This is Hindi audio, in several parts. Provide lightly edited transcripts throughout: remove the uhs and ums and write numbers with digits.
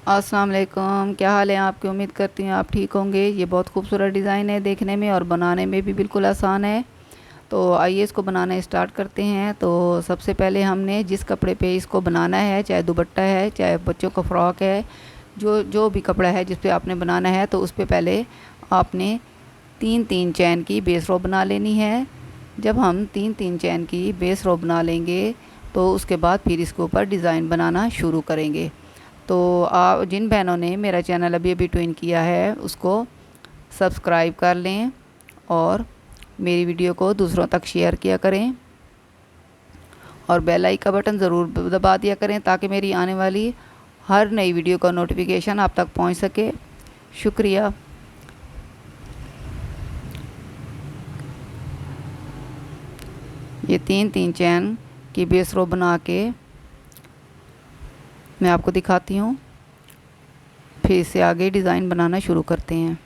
अस्सलाम वालेकुम, क्या हाल है आपकी। उम्मीद करती हूँ आप ठीक होंगे। ये बहुत खूबसूरत डिज़ाइन है देखने में और बनाने में भी बिल्कुल आसान है। तो आइए इसको बनाना स्टार्ट करते हैं। तो सबसे पहले हमने जिस कपड़े पे इसको बनाना है, चाहे दुपट्टा है चाहे बच्चों का फ्रॉक है, जो जो भी कपड़ा है जिस पे आपने बनाना है, तो उस पर पहले आपने तीन तीन चैन की बेस रो बना लेनी है। जब हम तीन तीन चैन की बेस रो बना लेंगे तो उसके बाद फिर इसके ऊपर डिज़ाइन बनाना शुरू करेंगे। तो आप जिन बहनों ने मेरा चैनल अभी अभी ट्विन किया है उसको सब्सक्राइब कर लें और मेरी वीडियो को दूसरों तक शेयर किया करें और बेल आइकन का बटन ज़रूर दबा दिया करें ताकि मेरी आने वाली हर नई वीडियो का नोटिफिकेशन आप तक पहुंच सके। शुक्रिया। ये तीन तीन चैन की बेस रो बना के मैं आपको दिखाती हूँ, फिर इससे आगे डिज़ाइन बनाना शुरू करते हैं।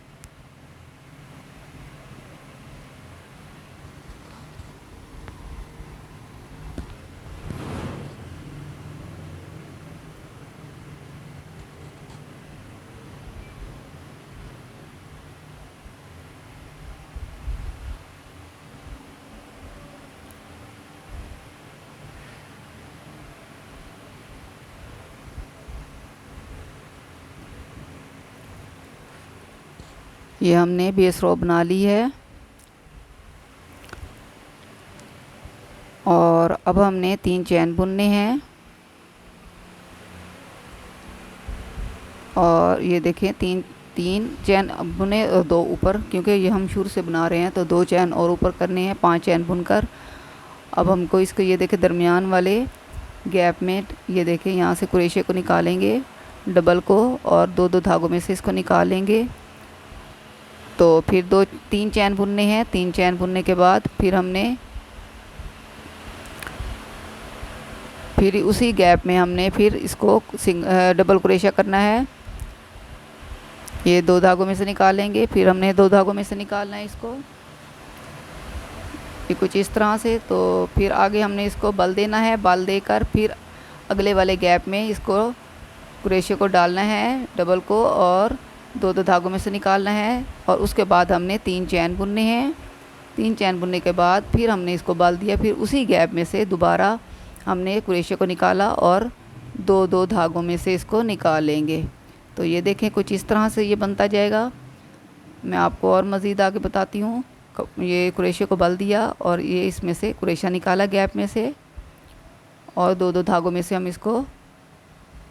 ये हमने बेस रो बना ली है और अब हमने तीन चैन बुनने हैं। और ये देखें तीन तीन चैन बुने और दो ऊपर, क्योंकि ये हम शुरू से बना रहे हैं तो दो चैन और ऊपर करने हैं, पांच चैन बुनकर। अब हमको इसको ये देखें दरमियान वाले गैप में ये देखें यहाँ से क्रोशे को निकालेंगे डबल को और दो दो धागों में से इसको निकालेंगे। तो फिर दो तीन चैन बुनने हैं। तीन चैन बुनने के बाद फिर हमने फिर उसी गैप में हमने फिर इसको डबल क्रोशा करना है। ये दो धागों में से निकालेंगे, फिर हमने दो धागों में से निकालना है इसको, ये कुछ इस तरह से। तो फिर आगे हमने इसको बल देना है, बल देकर फिर अगले वाले गैप में इसको क्रोशे को डालना है डबल को और दो दो धागों में से निकालना है। और उसके बाद हमने तीन चैन बुनने हैं। तीन चैन बुनने के बाद फिर हमने इसको बल दिया, फिर उसी गैप में से दोबारा हमने क्रोशे को निकाला और दो दो धागों में से इसको निकालेंगे। तो ये देखें कुछ इस तरह से ये बनता जाएगा। मैं आपको और मज़ीद आगे बताती हूँ। ये क्रोशे को बल दिया और ये इसमें से क्रोशा निकाला गैप में से और दो दो धागों में से हम इसको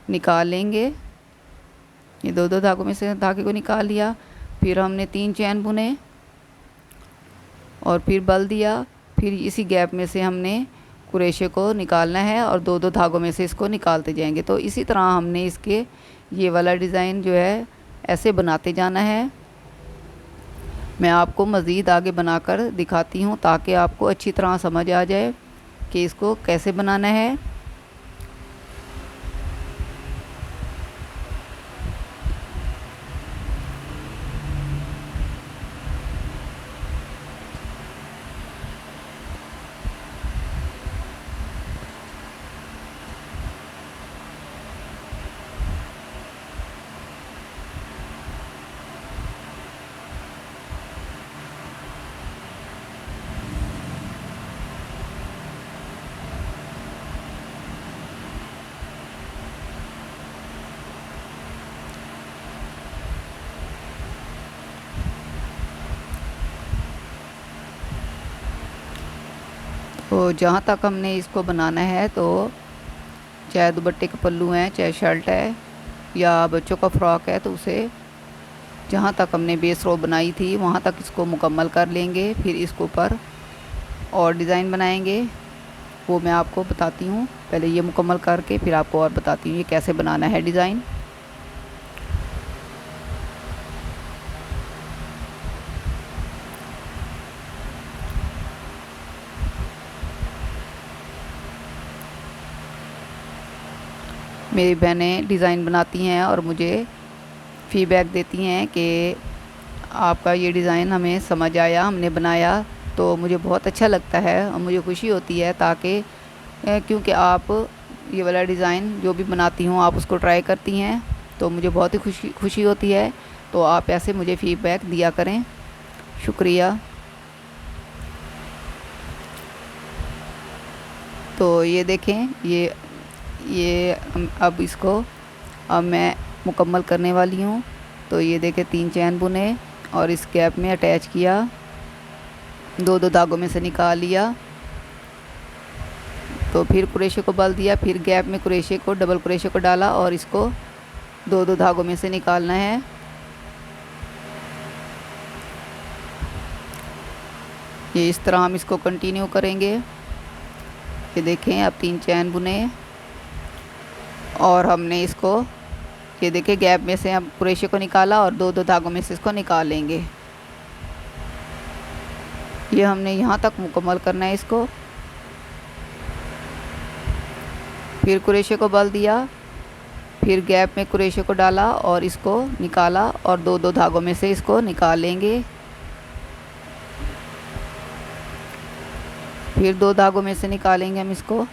निकाल लेंगे। ये दो दो धागों में से धागे को निकाल लिया, फिर हमने तीन चैन बुने और फिर बल दिया, फिर इसी गैप में से हमने क्रोशे को निकालना है और दो दो धागों में से इसको निकालते जाएंगे। तो इसी तरह हमने इसके ये वाला डिज़ाइन जो है ऐसे बनाते जाना है। मैं आपको मज़ीद आगे बनाकर दिखाती हूँ ताकि आपको अच्छी तरह समझ आ जाए कि इसको कैसे बनाना है। तो जहाँ तक हमने इसको बनाना है, तो चाहे दुपट्टे के पल्लू हैं, चाहे शर्ट है या बच्चों का फ्रॉक है, तो उसे जहाँ तक हमने बेस रो बनाई थी वहाँ तक इसको मुकम्मल कर लेंगे। फिर इसके ऊपर और डिज़ाइन बनाएंगे, वो मैं आपको बताती हूँ। पहले ये मुकम्मल करके फिर आपको और बताती हूँ ये कैसे बनाना है डिज़ाइन। मेरी बहनें डिज़ाइन बनाती हैं और मुझे फ़ीडबैक देती हैं कि आपका ये डिज़ाइन हमें समझ आया, हमने बनाया तो मुझे बहुत अच्छा लगता है और मुझे खुशी होती है, ताकि क्योंकि आप ये वाला डिज़ाइन जो भी बनाती हूँ आप उसको ट्राई करती हैं तो मुझे बहुत ही खुशी होती है। तो आप ऐसे मुझे फीडबैक दिया करें। शुक्रिया। तो ये देखें, ये अब इसको मैं मुकम्मल करने वाली हूँ। तो ये देखें 3 चैन बुने और इस गैप में अटैच किया, 2 धागों में से निकाल लिया। तो फिर क्रोशे को बल दिया, फिर गैप में क्रोशे को डबल क्रोशे को डाला और इसको 2 धागों में से निकालना है। ये इस तरह हम इसको कंटिन्यू करेंगे। ये देखें अब 3 चैन बुने और हमने इसको, ये देखें गैप में से हम क्रोशे को निकाला और 2 धागों में से इसको निकाल लेंगे। ये हमने यहाँ तक मुकम्मल करना है इसको। फिर क्रोशे को बल दिया, फिर गैप में क्रोशे को डाला और इसको निकाला और 2 धागों में से इसको निकाल लेंगे। फिर 2 धागों में से निकालेंगे हम इसको।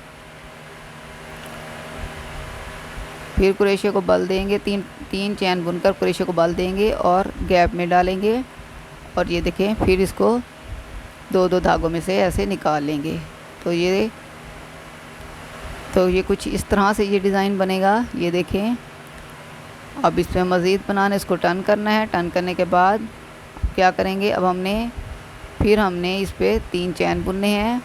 फिर क्रोशे को बल देंगे, 3 चैन बुनकर क्रोशे को बल देंगे और गैप में डालेंगे और ये देखें फिर इसको 2 धागों में से ऐसे निकाल लेंगे। तो ये कुछ इस तरह से ये डिज़ाइन बनेगा। ये देखें अब इसमें मज़ीद बनाना, इसको टर्न करना है। टर्न करने के बाद क्या करेंगे, अब हमने इस पे 3 चैन बुनने हैं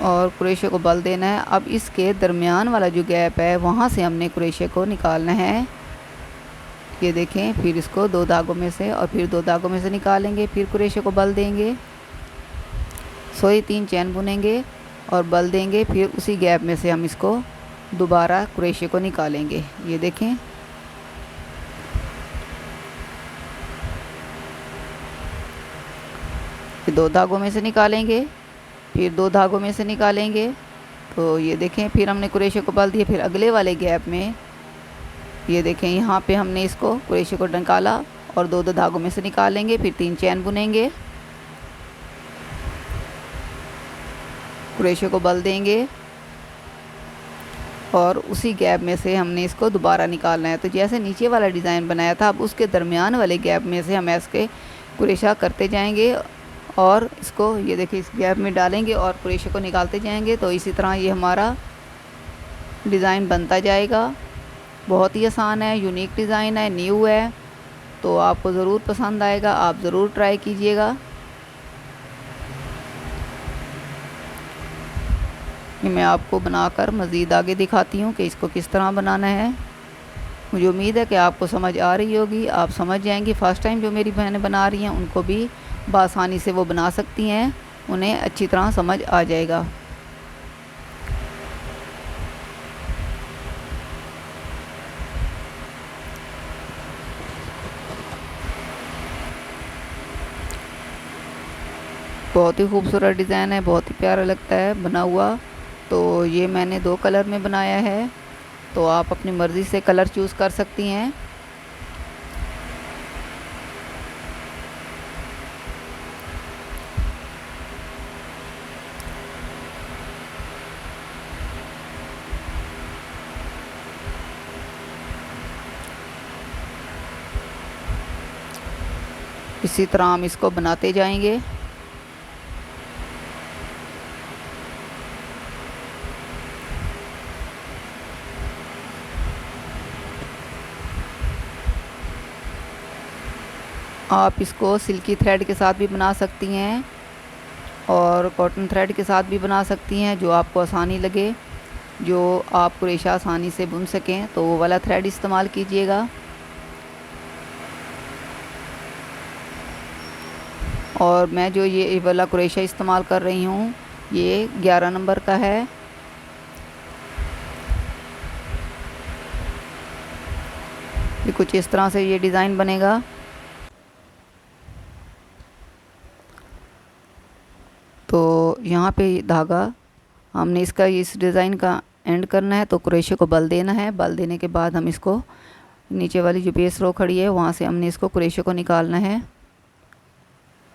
और क्रोशे को बल देना है। अब इसके दरमियान वाला जो गैप है वहाँ से हमने क्रोशे को निकालना है। ये देखें फिर इसको 2 धागों में से और फिर 2 धागों में से निकालेंगे, फिर क्रोशे को बल देंगे, 3 चैन बुनेंगे और बल देंगे, फिर उसी गैप में से हम इसको दोबारा क्रोशे को निकालेंगे। ये देखें फिर 2 धागों में से निकालेंगे, फिर 2 धागों में से निकालेंगे। तो ये देखें फिर हमने क्रोशे को बल दिया, फिर अगले वाले गैप में ये देखें यहाँ पे हमने इसको क्रोशे को निकाला और 2 धागों में से निकालेंगे, फिर 3 चैन बुनेंगे, क्रोशे को बल देंगे और उसी गैप में से हमने इसको दोबारा निकालना है। तो जैसे नीचे वाला डिज़ाइन बनाया था, अब उसके दरमियान वाले गैप में से हम ऐसे क्रोशा करते जाएंगे और इसको ये देखिए इस गैप में डालेंगे और क्रोशे को निकालते जाएंगे। तो इसी तरह ये हमारा डिज़ाइन बनता जाएगा। बहुत ही आसान है, यूनिक डिज़ाइन है, न्यू है, तो आपको ज़रूर पसंद आएगा। आप ज़रूर ट्राई कीजिएगा। ये मैं आपको बनाकर मज़ीद आगे दिखाती हूँ कि इसको किस तरह बनाना है। मुझे उम्मीद है कि आपको समझ आ रही होगी, आप समझ जाएंगी। फ़र्स्ट टाइम जो मेरी बहनें बना रही हैं उनको भी बआसानी से वो बना सकती हैं, उन्हें अच्छी तरह समझ आ जाएगा। बहुत ही खूबसूरत डिज़ाइन है, बहुत ही प्यारा लगता है बना हुआ। तो ये मैंने 2 कलर में बनाया है, तो आप अपनी मर्ज़ी से कलर चूज़ कर सकती हैं। इसी तरह हम इसको बनाते जाएंगे। आप इसको सिल्की थ्रेड के साथ भी बना सकती हैं और कॉटन थ्रेड के साथ भी बना सकती हैं, जो आपको आसानी लगे, जो आप क्रोशा आसानी से बुन सकें, तो वो वाला थ्रेड इस्तेमाल कीजिएगा। और मैं जो ये वाला क्रोशा इस्तेमाल कर रही हूँ ये 11 नंबर का है। ये कुछ इस तरह से ये डिज़ाइन बनेगा। तो यहाँ पे धागा हमने इसका इस डिज़ाइन का एंड करना है, तो क्रोशे को बल देना है। बल देने के बाद हम इसको नीचे वाली जो बेस रो खड़ी है वहाँ से हमने इसको क्रोशे को निकालना है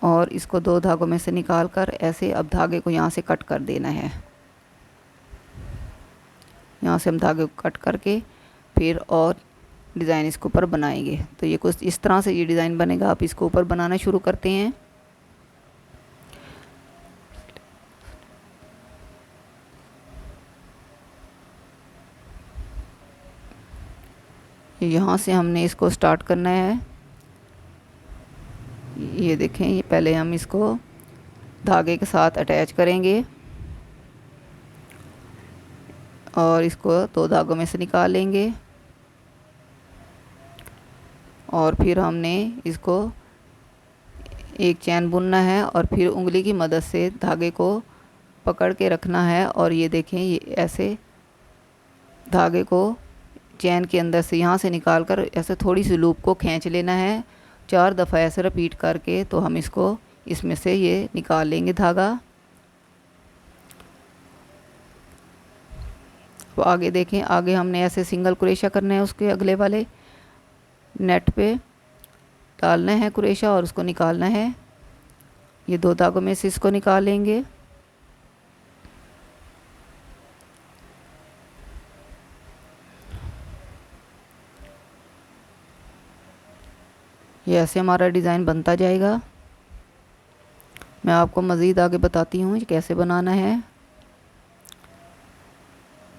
और इसको 2 धागों में से निकाल कर ऐसे अब धागे को यहाँ से कट कर देना है। यहाँ से हम धागे को कट करके फिर और डिज़ाइन इसके ऊपर बनाएंगे। तो ये कुछ इस तरह से ये डिज़ाइन बनेगा। आप इसको ऊपर बनाना शुरू करते हैं। यहाँ से हमने इसको स्टार्ट करना है। ये देखें, ये पहले हम इसको धागे के साथ अटैच करेंगे और इसको 2 धागों में से निकाल लेंगे और फिर हमने इसको एक चैन बुनना है और फिर उंगली की मदद से धागे को पकड़ के रखना है। और ये देखें, ये ऐसे धागे को चैन के अंदर से यहाँ से निकाल कर ऐसे थोड़ी सी लूप को खींच लेना है। 4 दफ़ा ऐसे रिपीट करके तो हम इसको इसमें से ये निकाल लेंगे धागा। तो आगे देखें, आगे हमने ऐसे सिंगल क्रोशा करना है, उसके अगले वाले नेट पे डालना है क्रोशा और उसको निकालना है। ये 2 धागों में से इसको निकाल लेंगे। ये ऐसे हमारा डिज़ाइन बनता जाएगा। मैं आपको मज़ीद आगे बताती हूँ कैसे बनाना है।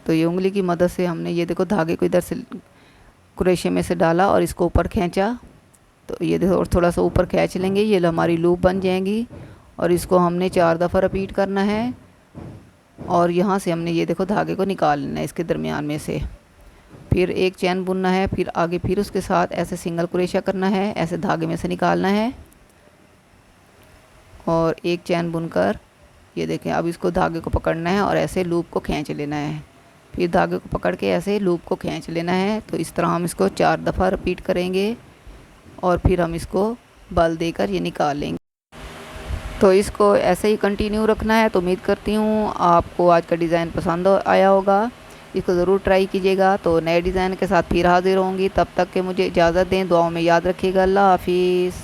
तो ये उंगली की मदद से हमने ये देखो धागे को इधर से क्रोशे में से डाला और इसको ऊपर खींचा। तो ये देखो और थोड़ा सा ऊपर खींच लेंगे, ये हमारी लूप बन जाएंगी और इसको हमने 4 दफ़ा रिपीट करना है। और यहाँ से हमने ये देखो धागे को निकाल लेना है इसके दरमियान में से। फिर एक चैन बुनना है, फिर आगे फिर उसके साथ ऐसे सिंगल क्रोशा करना है, ऐसे धागे में से निकालना है और एक चैन बुनकर ये देखें, अब इसको धागे को पकड़ना है और ऐसे लूप को खींच लेना है। फिर धागे को पकड़ के ऐसे लूप को खींच लेना है। तो इस तरह हम इसको 4 दफ़ा रिपीट करेंगे और फिर हम इसको बल देकर ये निकाल लेंगे। तो इसको ऐसे ही कंटिन्यू रखना है। तो उम्मीद करती हूँ आपको आज का डिज़ाइन पसंद आया होगा। इसको ज़रूर ट्राई कीजिएगा। तो नए डिज़ाइन के साथ फिर हाजिर होंगी। तब तक के मुझे इजाज़त दें। दुआओं में याद रखिएगा। अल्लाह हाफिज़।